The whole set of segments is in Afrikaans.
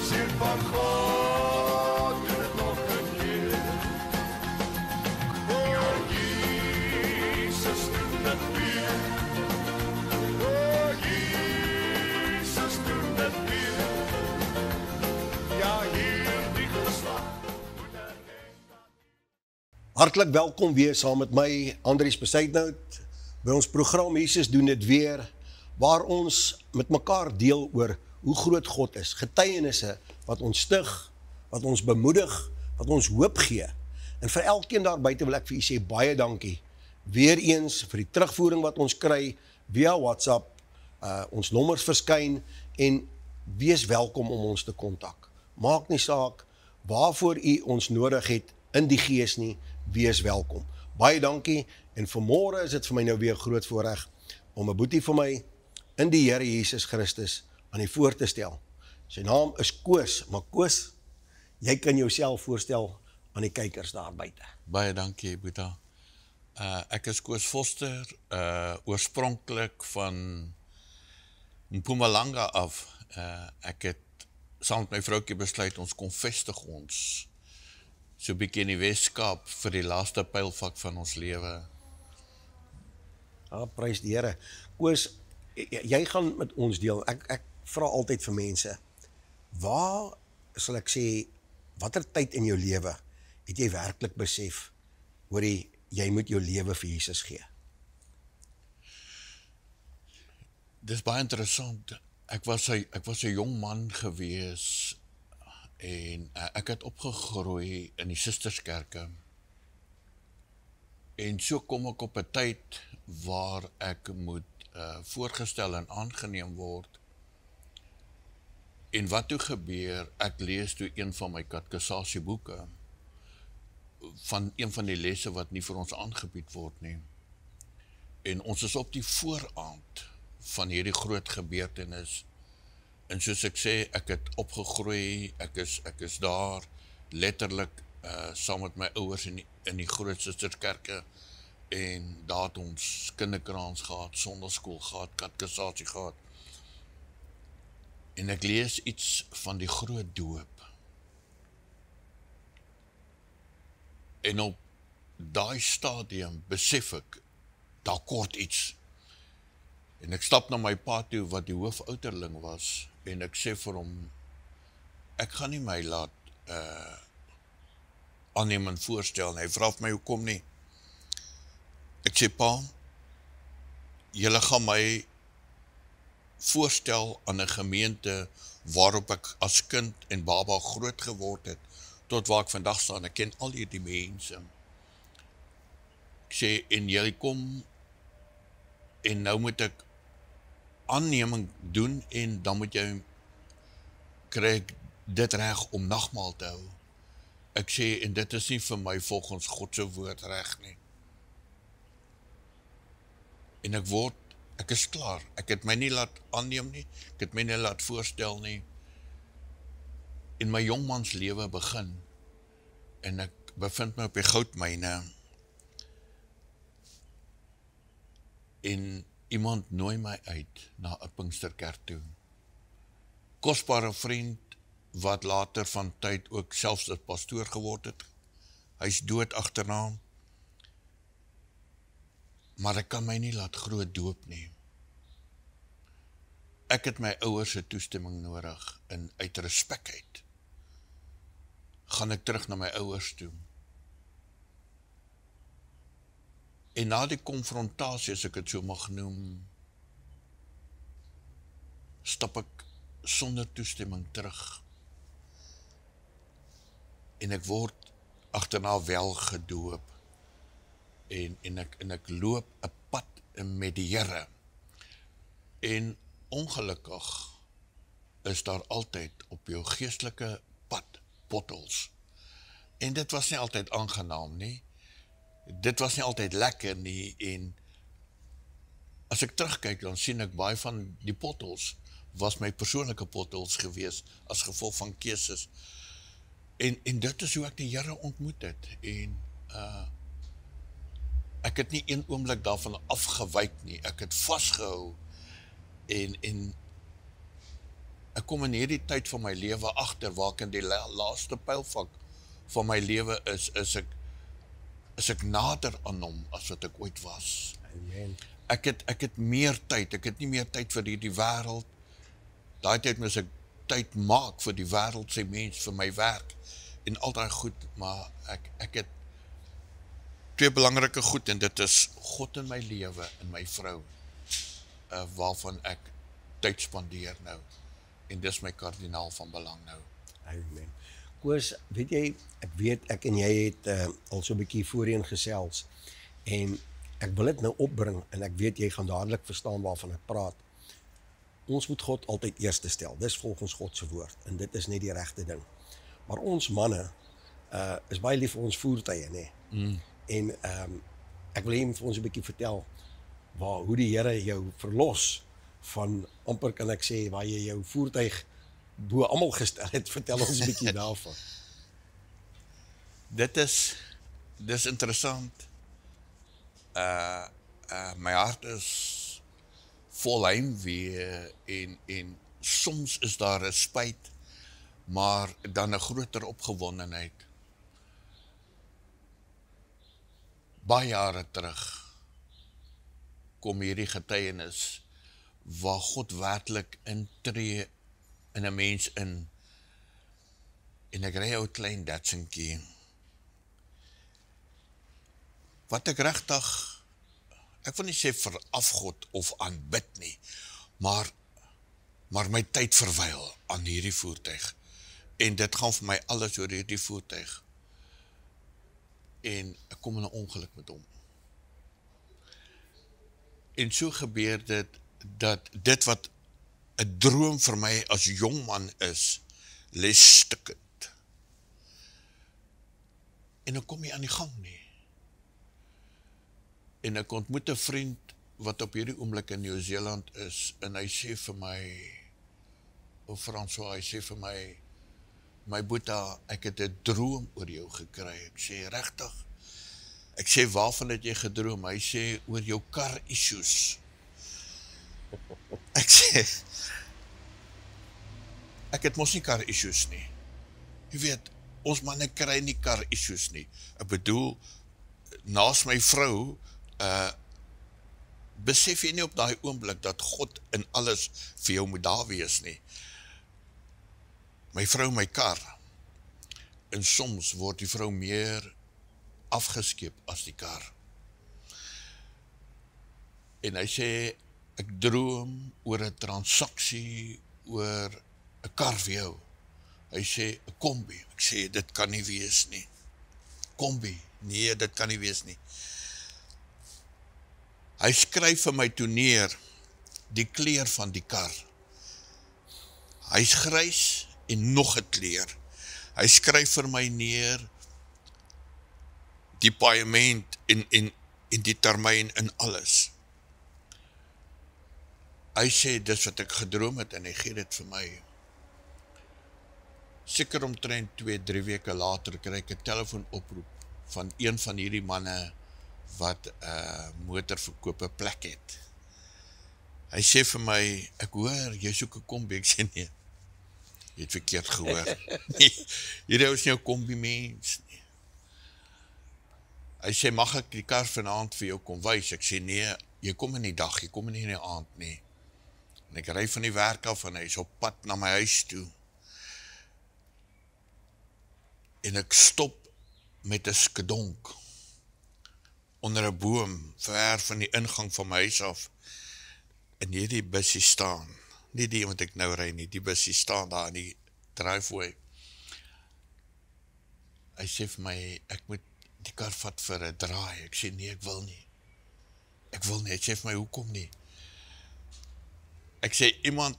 Seun van God, doen dit nog 'n keer. O, Jesus, doen dit weer. O, Jesus, doen dit weer. Ja, hierdie geslag moet Hartlik welkom weer saam met my, Andries Besuitnout, by ons program Jesus doen dit weer, waar ons met mekaar deel oor hoe groot God is, getuienisse wat ons stig, wat ons bemoedig, wat ons hoop gee. En vir elkeen daar buite wil ek vir u sê baie dankie. Weer eens vir die terugvoering wat ons kry via WhatsApp, ons nommers verskyn en wees welkom om ons te kontak. Maak nie saak waarvoor u ons nodig het in die gees nie, wees welkom. Baie dankie en vanmôre is dit vir my nou weer groot voorreg om 'n boetie vir my in die Here Jesus Christus aan die voor te stel. Sy naam is Koos, maar Koos, jy kan jouself voorstel aan die kykers daar buite. Baie dankie, Boeta. Ek is Koos Foster, oorspronklik van Mpumalanga af. Ek het saam met my vroukie besluit, ons kom vestig ons so 'n bietjie in die Weskaap vir die laaste pylvak van ons lewe. Prys die Here. Koos, jy gaan met ons deel. Ek vra altyd vir mense, waar, sal ek sê, watter tyd in jou lewe het jy werklik besef, hoorie, jy moet jou lewe vir Jesus gee? Dis baie interessant. Ek was 'n jong man gewees en ek het opgegroei in die Susterskerke. En so kom ek op 'n tyd waar ek moet voorgestel en aangeneem word. En wat toe gebeur, ek lees toe een van my katekisasieboeke van een van die lesse wat nie vir ons aangebied word nie. En ons is op die vooraand van hierdie groot gebeurtenis. En soos ek sê, ek het opgegroei, ek is daar letterlik saam met my ouers in die groot Susterskerke. En daar het ons kinderkraans gehad, sondagsskool gehad, katekisasie gehad. En ek lees iets van die groot doop. En op daai stadium besef ek, daar kort iets. En ek stap na my pa toe wat die hoofouderling was en ek sê vir hom, ek gaan nie my laat aanneem en voorstel. En hy vra vir my, hoekom nie? Ek sê, pa, julle gaan my voorstel aan 'n gemeente waarop ek as kind en baba groot geword het, tot waar ek vandag staan. Ek ken al hierdie mense. Ek sê, en jy kom, en nou moet ek aanneming doen, en dan moet jy kry ek dit reg om nagmaal te hou. Ek sê, en dit is nie vir my volgens God se woord reg nie. En ek is klaar. Ek het my nie laat aanneem nie, ek het my nie laat voorstel nie. En my jongmans lewe begin. En ek bevind my op die goudmyne. En iemand nooi my uit na 'n Pinksterkerk toe. Kosbare vriend, wat later van tyd ook selfs 'n pastoor geword het. Hy's dood agterna. Maar ek kan my nie laat groot doop nie. Ek het my ouers se toestemming nodig en uit respek uit gaan ek terug na my ouers toe. En na die konfrontasie, as ek dit so mag noem, stap ek sonder toestemming terug. En ek word agterna wel gedoop. En ek loop 'n pad met die Here. En ongelukkig is daar altyd op jou geestelike pad pottels. En dit was nie altyd aangenaam nie. Dit was nie altyd lekker nie. En as ek terugkyk, dan sien ek baie van die pottels was my persoonlike pottels gewees as gevolg van keuses. En dit is hoe ek die Here ontmoet het. En ek het nie een oomblik daarvan afgewyk nie. Ek het vasgehou en ek kom in hierdie tyd van my lewe agter, waar ek in die laaste pylvak van my lewe is ek nader aan hom as wat ek ooit was. Amen. Ek het meer tyd, ek het nie meer tyd vir die wêreld. Daai tyd moes ek tyd maak vir die wêreld se mens, vir my werk en al daai goed, maar ek het twee belangrike goed en dit is God in my lewe en my vrou, waarvan ek tyd spandeer nou. En dis my kardinaal van belang nou. Amen. Koos, weet jy, ek weet ek en jy het al so 'n bietjie voorheen gesels en ek wil dit nou opbring en ek weet jy gaan dadelik verstaan waarvan ek praat. Ons moet God altyd eerste stel. Dis volgens God se woord en dit is net die regte ding. Maar ons manne is baie lief vir ons voertuie, nê. En ek wil hê vir ons 'n bietjie vertel hoe die Here jou verlos van amper kan ek sê waar jy jou voertuig bo almal gestel het. Vertel ons 'n bietjie daarvan. Dis interessant. My hart is vol heimwee en soms is daar 'n spyt, maar dan 'n groter opgewondenheid. Baie jare terug kom hierdie getuienis waar God werklik intree in 'n mens in. En ek ry ou klein Datsuntjie. Wat ek regtig, ek wil nie sê verafgod of aanbid nie, maar my tyd verwyl aan hierdie voertuig. En dit gaan vir my alles oor hierdie voertuig. En ek kom in 'n ongeluk met hom. En so gebeur dit, dat dit wat 'n droom vir my as jong man is, lê stikkend. En dan kom jy aan die gang nie. En ek ontmoet 'n vriend wat op hierdie oomblik in Nieu-Seeland is, en hy sê vir my, François, hy sê vir my boeta, ek het 'n droom oor jou gekry. Ek sê, regtig? Ek sê, waarvan het jy gedroom? Hy sê, oor jou kar issues. Ek sê, ek het mos nie kar issues nie. Jy weet, ons manne kry nie kar issues nie. Ek bedoel, naas my vrou, besef jy nie op daai oomblik dat God in alles vir jou moet daar wees nie. My vrou, my kar. En soms word die vrou meer afgeskeep as die kar. En hy sê, ek droom oor 'n transaksie, oor 'n kar vir jou. Hy sê, 'n kombi. Ek sê, dit kan nie wees nie. Kombi, nee, dit kan nie wees nie. Hy skryf vir my toe neer die kleur van die kar. Hy's grys en nog 'n kleur. Hy skryf vir my neer die paaiement en die termyn en alles. Hy sê, dis wat ek gedroom het en hy gee dit vir my. Seker omtrent 2-3 weke later kry ek 'n telefoonoproep van een van hierdie manne wat motorverkoop 'n plek het. Hy sê vir my, ek hoor, jy soek 'n kombi. Ek sê, nee, jy het verkeerd gehoor. Nee, hierdie is nie 'n kombi mens nie. Hy sê, mag ek die kar vanaand vir jou kom wys? Ek sê, nee, jy kom in die dag, jy kom nie in die aand nie. En ek ry van die werk af en hy is op pad na my huis toe. En ek stop met 'n skedonk onder 'n boom, ver van die ingang van my huis af. En hierdie bussie staan, nie die wat ek nou ry nie, die bussie staan daar in die driveway. Hy sê vir my, ek moet die kar vat vir 'n draai. Ek sê, nee, ek wil nie. Ek wil nie. Hy sê vir my, hoekom nie? Ek sê, iemand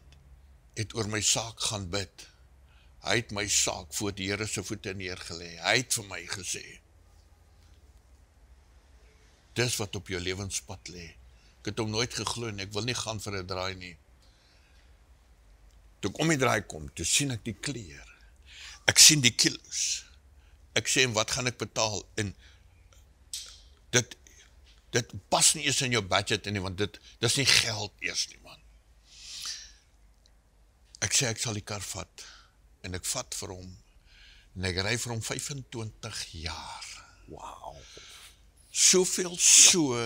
het oor my saak gaan bid. Hy het my saak voor die Here se voete neergelê. Hy het vir my gesê, dis wat op jou lewenspad lê. Ek het hom nooit geglo en ek wil nie gaan vir 'n draai nie. Toe ek om die draai kom, toe sien ek die kleur. Ek sien die kilos. Ek sê, en wat gaan ek betaal? En dit pas nie eens in jou budget nie, want dit is nie geld eers nie, man. Ek sê ek sal die kar vat. En ek vat vir hom. En ek ry vir hom 25 jaar. Wow. Soveel so,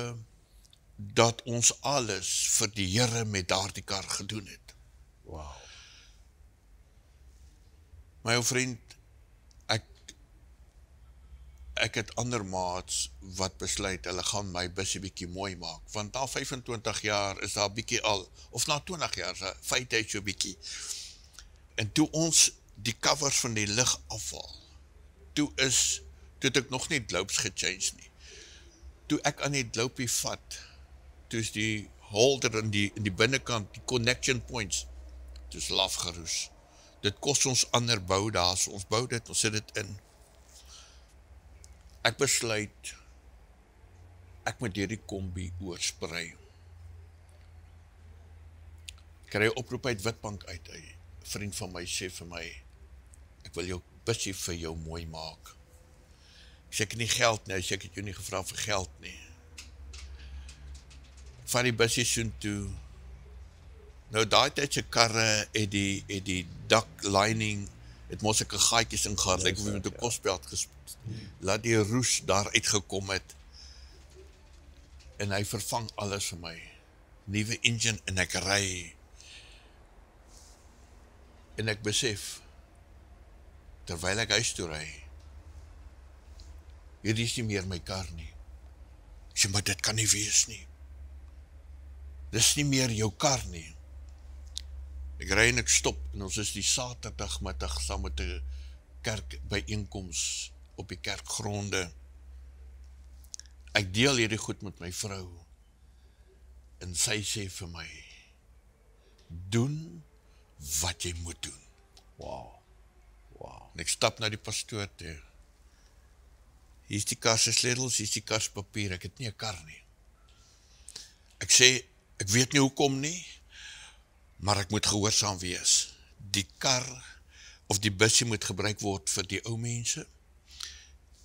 dat ons alles vir die Here met daardie kar gedoen het. Wow. My ou vriend, ek het ander maats wat besluit, hulle gaan my bussie bietjie mooi maak, want na 25 jaar is daar bietjie al, of na 20 jaar, feit hy so bietjie. En toe ons die covers van die lig afval, toe het ek nog nie globes gechange nie. Toe ek aan die glopie vat, toe is die holder in die binnekant, die connection points, toe is laf geroes. Dit kos ons ander bou daar, so ons bou dit, ons sit dit in. Ek besluit, ek moet hierdie kombi oorsprei. Ek kry 'n oproep uit Witbank uit, 'n vriend van my sê vir my, ek wil jou bussie vir jou mooi maak. Ek sê ek het nie geld nie, ek het jou nie gevra vir geld nie. Ek vat die bussie soontoe. Nou daai tyd se karre het die dak lining het mos ek 'n gaatjies ingegaan, lyk of jy met 'n kosbeld laat die roes daar uitgekom het. En hy vervang alles vir my. Nuwe engine en ek ry. En ek besef, terwyl ek huis toe ry, hierdie is nie meer my kar nie. Ek sê, maar dit kan nie wees nie. Dis nie meer jou kar nie. Ek ry en ek stop, en ons is die Saterdagmiddag saam met 'n kerkbyeenkoms op die kerkgronde. Ek deel hierdie goed met my vrou, en sy sê vir my, doen wat jy moet doen. Wow. Wow. En ek stap na die pastoor toe. Hier is die kar se sleutels, hier is die kar se papier, ek het nie 'n kar nie. Ek sê, ek weet nie hoekom nie, maar ek moet gehoorsaam wees. Die kar of die bussie moet gebruik word vir die ou mense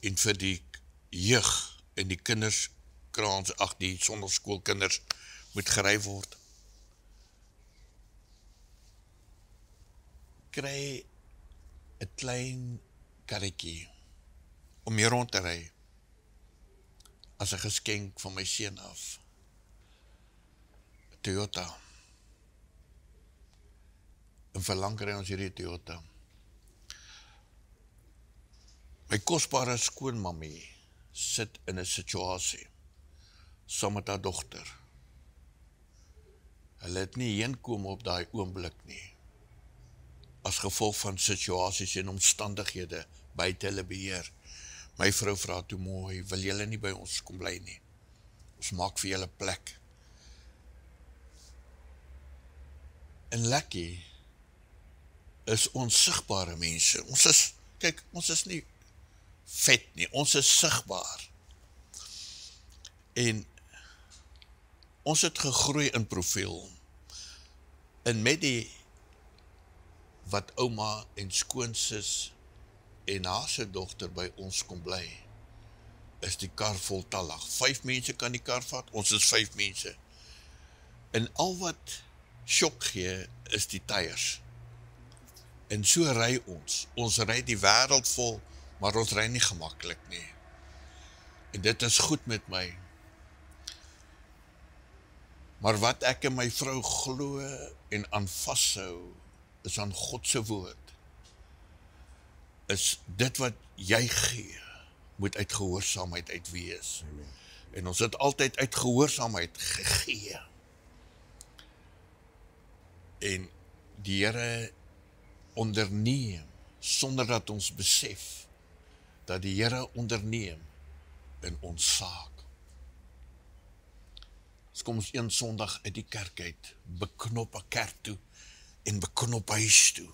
en vir die jeug en die kinders, die sonderskoolkinders moet gery word. Kry 'n klein karretjie om hier rond te ry as 'n geskenk van my seun af. Toyota. En verlang kry ons hierdie Toyota. My kosbare skoonmammie sit in 'n situasie saam met haar dogter. Hulle het nie heenkom op daai oomblik nie, as gevolg van situasies en omstandighede buite hulle beheer. My vrou vra toe mooi, wil julle nie by ons kom bly nie? Ons maak vir julle plek. En Lekkie is onsigbare mense. Ons is nie vet nie, ons is sigbaar. En ons het gegroei in profiel. En met die wat ouma en skoonsis en haar se dogter by ons kom bly, is die kar voltallig. 5 mense kan die kar vat, ons is 5 mense. En al wat sjok gee, is die tyres. En so ry ons. Ons ry die wêreld vol, maar ons ry nie gemaklik nie. En dit is goed met my. Maar wat ek en my vrou glo en aan vashou, is aan God se woord. Is dit wat jy gee, moet uit gehoorsaamheid uit wees. Amen. En ons het altyd uit gehoorsaamheid gegee. En die Here onderneem, sonder dat ons besef, dat die Here onderneem in ons saak. As kom ons een Sondag uit die kerk uit, beknop 'n kerk toe, en beknop huis toe.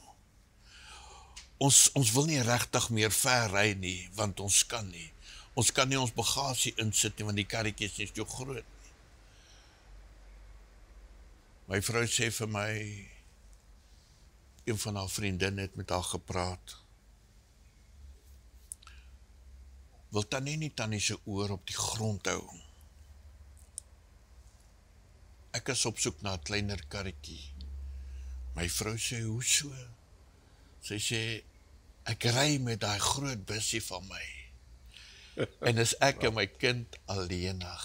Ons wil nie regtig meer ver ry nie, want ons kan nie. Ons kan nie ons bagasie insit nie, want die karretjie is nie so groot nie. My vrou sê vir my, een van haar vriendinne het met haar gepraat. Wil tannie nie tannie se oor op die grond hou? Ek is op soek na 'n kleiner karretjie. My vrou sê, hoe so? Sy sê, ek ry met daai groot bussie van my. En is ek en my kind alleenig.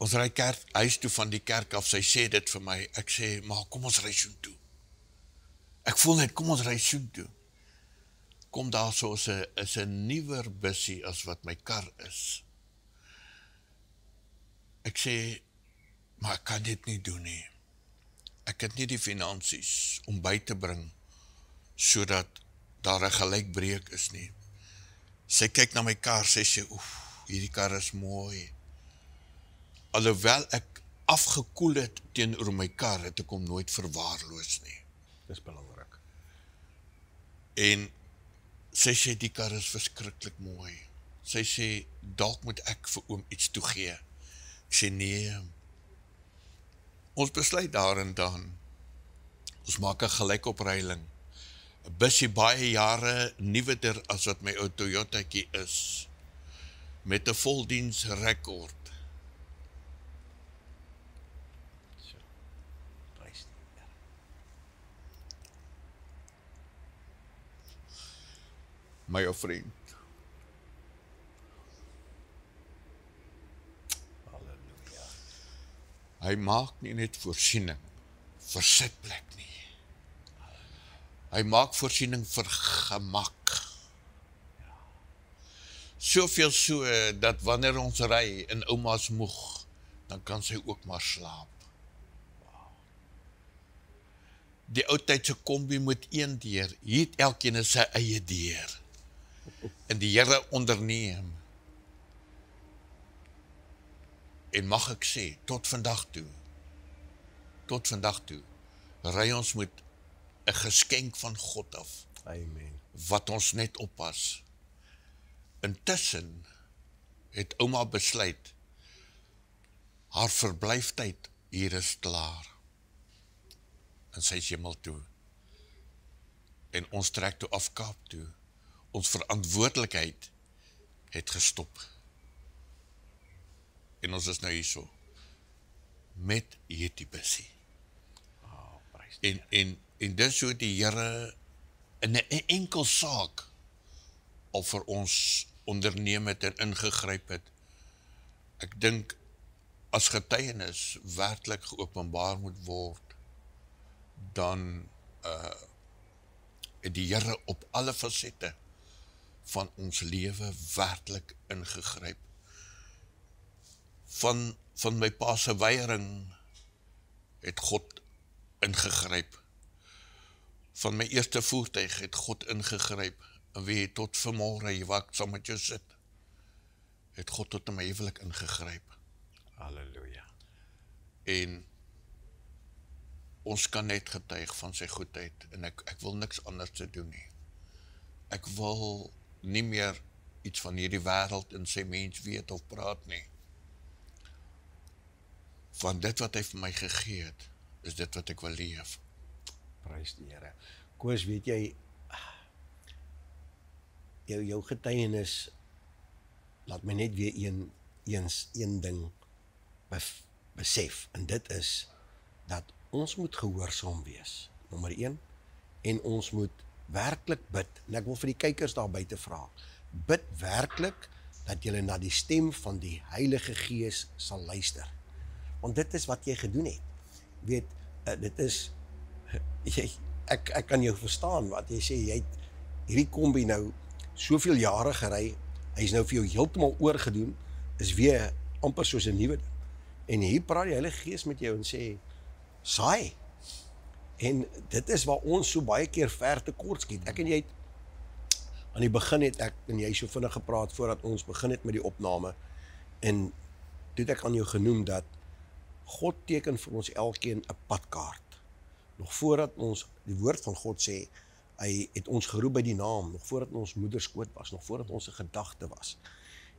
Ons ry huis toe van die kerk af, sy sê dit vir my, ek sê, maar kom ons ry soontoe. Ek voel net, kom ons ry soontoe. Kom daar so is 'n nuwer bussie as wat my kar is. Ek sê, maar ek kan dit nie doen nie. Ek het nie die finansies om by te bring, sodat daar 'n gelykbreek is nie. Sy kyk na my kar, sy sê, oef, hierdie kar is mooi. Alhoewel ek afgekoel het teenoor my kar, het ek hom nooit verwaarloos nie. Dis belangrik. En sy sê, die kar is verskriklik mooi. Sy sê, dalk moet ek vir oom iets toegee. Ek sê, nee. Ons besluit daar en dan. Ons maak 'n gelykopreiling. 'n Bussie baie jare nuwer as wat my ou Toyotaatjie is. Met 'n voldiensrekord. My ou vriend. Halleluja. Hy maak nie net voorsiening vir sitplek nie. Hy maak voorsiening vir gemak. Soveel so dat wanneer ons ry en ouma's moeg, dan kan sy ook maar slaap. Die ou tyd se kombi moet een deur, hier het elkeen sy eie deur. En die Here onderneem. En mag ek sê, tot vandag toe, ry ons met 'n geskenk van God af, Amen. wat ons net oppas. Intussen het ouma besluit, haar verblyftyd hier is klaar. En sy is hemel toe. En ons trek toe af Kaap toe. Ons verantwoordelikheid het gestop. En ons is nou hierso. Met hierdie bussie. Prys. En dis so die Here in 'n enkel saak al vir ons onderneem het en ingegryp het. Ek dink as getuienis werklik geopenbaar moet word, dan het die Here op alle fasette van ons lewe werklik ingegryp. Van my pa se weiering het God ingegryp. Van my eerste voertuig het God ingegryp. En wie tot vanmôre hier waar ek saam met jou sit, het God tot in my huwelik ingegryp. Halleluja. En ons kan net getuig van sy goedheid en ek wil niks anders te doen nie. Ek wil nie meer iets van hierdie wêreld en sy mens weet of praat nie. Van dit wat hy vir my gegee het, is dit wat ek wil leef. Prys die Here. Koos, weet jy, jou getuienis laat my net weer een ding besef, en dit is dat ons moet gehoorsaam wees, nommer 1, en ons moet werklik bid, en ek wil vir die kykers daar buite vra, bid werklik dat jy na die stem van die Heilige Gees sal luister, want dit is wat jy gedoen het. Weet, dit is, ek kan jou verstaan, wat jy sê, jy het hierdie kombi nou soveel jare gery, hy is nou vir jou heeltemal oorgedoen, is weer amper soos 'n nuwe ding. En hier praat die Heilige Gees met jou en sê, saai. En dit is waar ons so baie keer ver tekort skiet. Ek en jy het, aan die begin het ek en jy so vinnig gepraat voordat ons begin het met die opname, en toe het ek aan jou genoem dat God teken vir ons elkeen 'n padkaart. Nog voordat ons, die woord van God sê, hy het ons geroep by die naam, nog voordat ons moeder skoot was, nog voordat ons 'n gedagte was.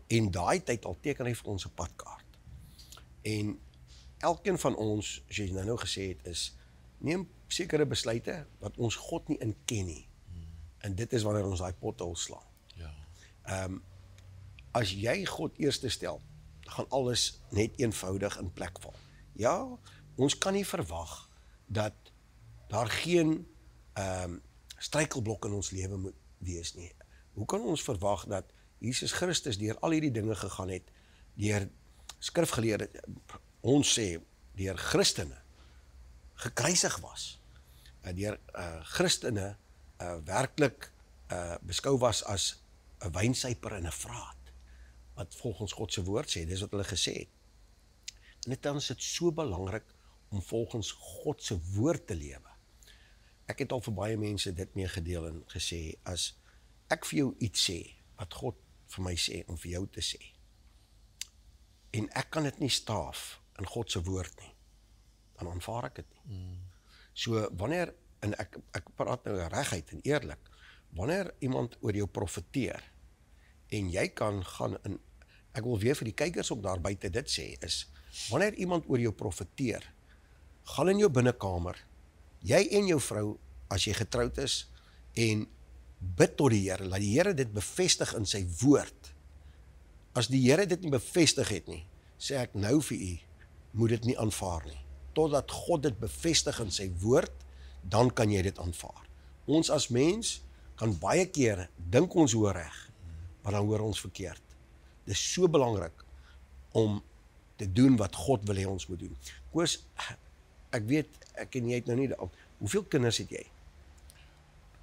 En daai tyd al teken hy vir ons 'n padkaart. En elkeen van ons, as jy nou gesê het, is, neem sekere besluite wat ons God nie in ken nie. En dit is wanneer ons daai pothol slaan. Ja. As jy God eerste stel, dan gaan alles net eenvoudig in plek val. Ja, ons kan nie verwag dat daar geen struikelblok in ons lewe moet wees nie. Hoe kan ons verwag dat Jesus Christus deur al hierdie dinge gegaan het, deur skrifgeleerde, ons sê, deur Christene, gekruisig was, deur Christene werklik beskou was as 'n wynsuiper en 'n vraat, wat volgens God se woord sê, dis wat hulle gesê het. En dit is dit so belangrik om volgens God se woord te lewe. Ek het al vir baie mense dit meegedeel en gesê, as ek vir jou iets sê, wat God vir my sê, om vir jou te sê, en ek kan dit nie staaf in God se woord nie, dan aanvaar ek dit nie. So, wanneer, en ek praat nou reguit en eerlik, wanneer iemand oor jou profeteer, en jy kan gaan in, ek wil weer vir die kykers ook daar buite dit sê, is, wanneer iemand oor jou profeteer, gaan in jou binnekamer, jy en jou vrou, as jy getroud is, en bid tot die Here, laat die Here dit bevestig in sy woord. As die Here dit nie bevestig het nie, sê ek nou vir u, moet dit nie aanvaar nie. Totdat God dit bevestig in sy woord, dan kan jy dit aanvaar. Ons as mens kan baie keer dink ons hoor reg, maar dan hoor ons verkeerd. Dit is so belangrik om te doen wat God wil hê ons moet doen. Koos, ek weet, ek en jy het nou nie, hoeveel kinders het jy?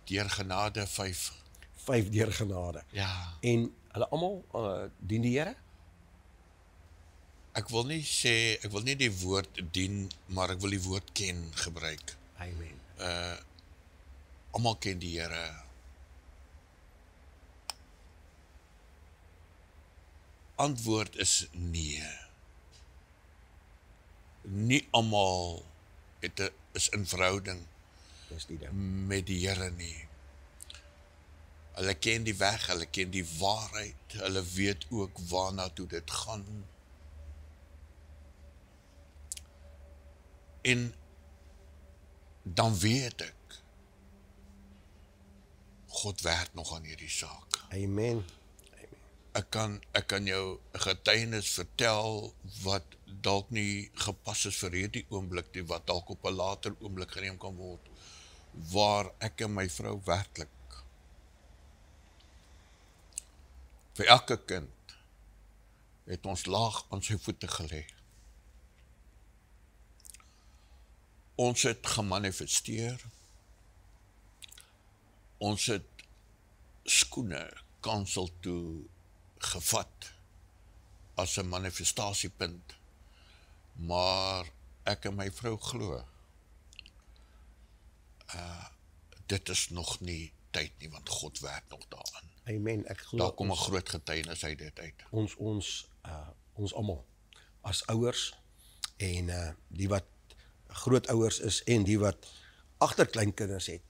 Deur genade 5. 5 deur genade. Ja. En hulle almal dien die Here? Ek wil nie die woord dien, maar ek wil die woord ken gebruik. Amen. Almal ken die Here. Antwoord is nee. Nie almal is in verhouding Dis die ding. met die Here nie. Hulle ken die weg, hulle ken die waarheid, hulle weet ook waarna toe dit gaan. En dan weet ek, God werk nog aan hierdie saak. Amen. Ek kan jou 'n getuienis vertel wat dalk nie gepas is vir hierdie oomblik nie, wat dalk op 'n later oomblik geneem kan word, waar ek en my vrou werklik vir elke kind het ons laag aan sy voete gelê. Ons het gemanifesteer. Ons het skoene kansel toe gevat as 'n manifestasiepunt. Maar ek en my vrou glo, dit is nog nie tyd nie, want God werk nog daaraan. Amen. Ek glo Daar kom 'n groot getuienis uit dit uit. Ons almal as ouers en die wat grootouers is en die wat agterkleinkinders het,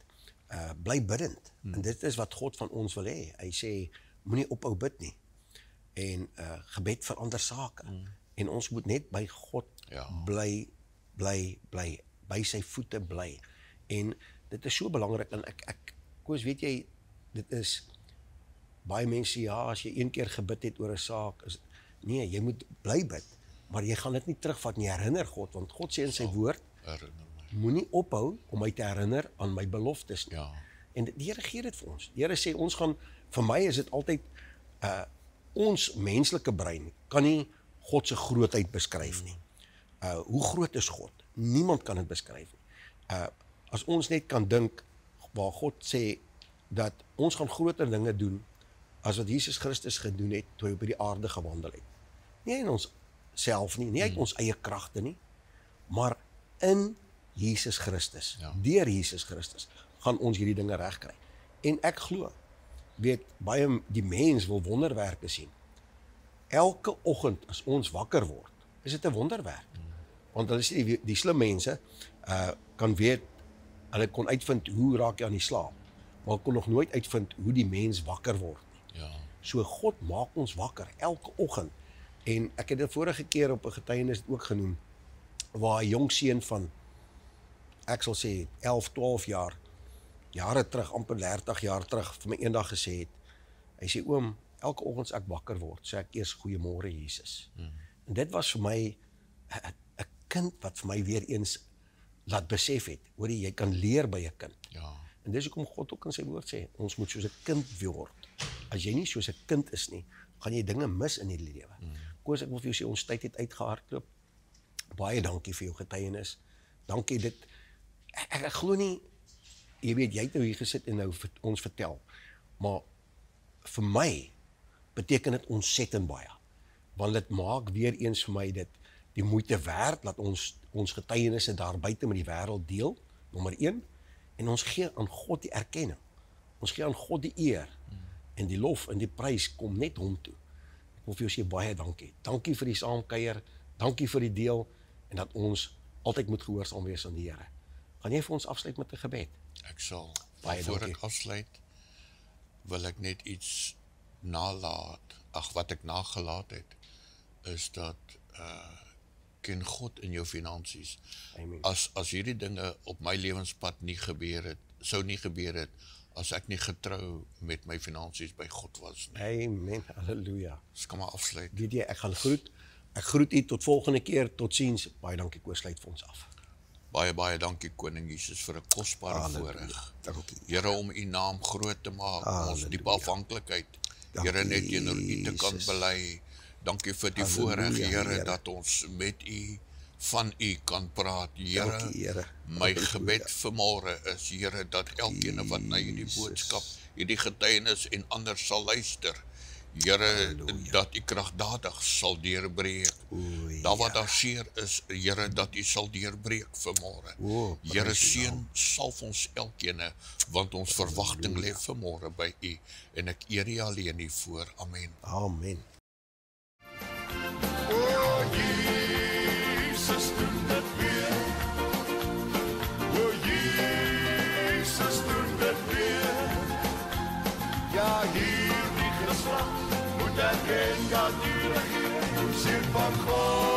bly bidend. En dit is wat God van ons wil hê. Hy sê, moenie ophou bid nie. En gebed verander sake. En ons moet net by God bly, by sy voete bly. En dit is so belangrik, en Koos, weet jy, dit is, baie mense, ja, as jy een keer gebid het oor 'n saak, nee, jy moet bly bid, maar jy gaan dit nie terugvat nie, herinner God, want God sê in sy woord, moenie ophou om my te herinner aan my beloftes nie. Ja. En die Here gee dit vir ons. Die Here sê, ons gaan, vir my is dit altyd, ons menslike brein kan nie God se grootheid beskryf nie. Hoe groot is God? Niemand kan dit beskryf nie. As ons net kan dink, waar God sê, dat ons gaan groter dinge doen, as wat Jesus Christus gedoen het, toe hy op die aarde gewandel het. Nie in ons self nie, nie uit ons eie kragte nie, maar in Jesus Christus, deur Jesus Christus, gaan ons hierdie dinge regkry. En ek glo, weet, baie die mens wil wonderwerke sien. Elke oggend as ons wakker word, is dit 'n wonderwerk. Want hulle sê die slim mense kan weet, hulle kon uitvind hoe raak jy aan die slaap, maar kon nog nooit uitvind hoe die mens wakker word nie. Ja. So God maak ons wakker elke oggend. En ek het dit vorige keer op 'n getuienis ook genoem, waar 'n jong seun van, ek sal sê 11, 12 jaar, jare terug, amper 30 jaar terug, vir my eendag gesê het, hy sê, oom, elke oggend as ek wakker word, sê ek eers goeiemôre Jesus. En dit was vir my 'n kind wat vir my weer eens laat besef het, hoor jy kan leer by 'n kind. Ja. En dis hoekom God ook in sy woord sê, ons moet soos 'n kind word. As jy nie soos 'n kind is nie, gaan jy dinge mis in die lewe. Koos, ek wil vir jou sê, ons tyd het uitgehardloop. Baie dankie vir jou getuienis. Dankie dit. Ek glo nie, jy weet, jy het nou hier gesit en nou ons vertel. Maar vir my beteken dit ontsettend baie. Want dit maak weer eens vir my dit die moeite werd dat ons getuienisse daar buite met die wêreld deel, nommer 1, en ons gee aan God die erkenning. Ons gee aan God die eer en die lof en die prys kom net hom toe. Ek wil vir jou sê baie dankie. Dankie vir die saamkuier, dankie vir die deel en dat ons altyd moet gehoorsaam wees aan die Here. Gaan jy vir ons afsluit met 'n gebed? Ek sal. Baie Voor dankie. ek afsluit, wil ek net iets nalaat. Wat ek nagelaat het, is dat ken God in jou finansies. Amen. As hierdie dinge op my lewenspad nie gebeur het, sou nie gebeur het, as ek nie getrou met my finansies by God was nie. Amen. Halleluja. Ek kan maar afsluit. Weet jy, ek gaan groet. Ek groet u tot volgende keer. Totsiens. Baie dankie, Koos, sluit vir ons af. Baie dankie Koning Jesus vir 'n kosbare Halleluja. voorreg. Dankie. Here, om u naam groot te maak, ons Halleluja. diepe afhanklikheid. Dankie, Here, net teenoor u te kan Jesus. bely. Dankie vir die Halleluja, voorreg, Here, Here. dat ons met u van u kan praat. Here, Dankie, Here. my Halleluja. gebed vanmôre is, Here, dat elkeen wat na hierdie Jesus. boodskap, hierdie getuienis en ander sal luister, Here, Halleluja. dat u kragtadig sal deurbreek. O, Daar wat daar seer is, Here, dat u sal deurbreek vanmôre. O, Here, prys u seën salf ons elkeen, want ons verwagting lê vanmôre by u en ek eer u alleen hiervoor. Amen. Amen. O Jesus, doen dit weer. O Jesus, doen dit weer. Ja, hierdie geslag moet erken dat u regeer. Sien van God.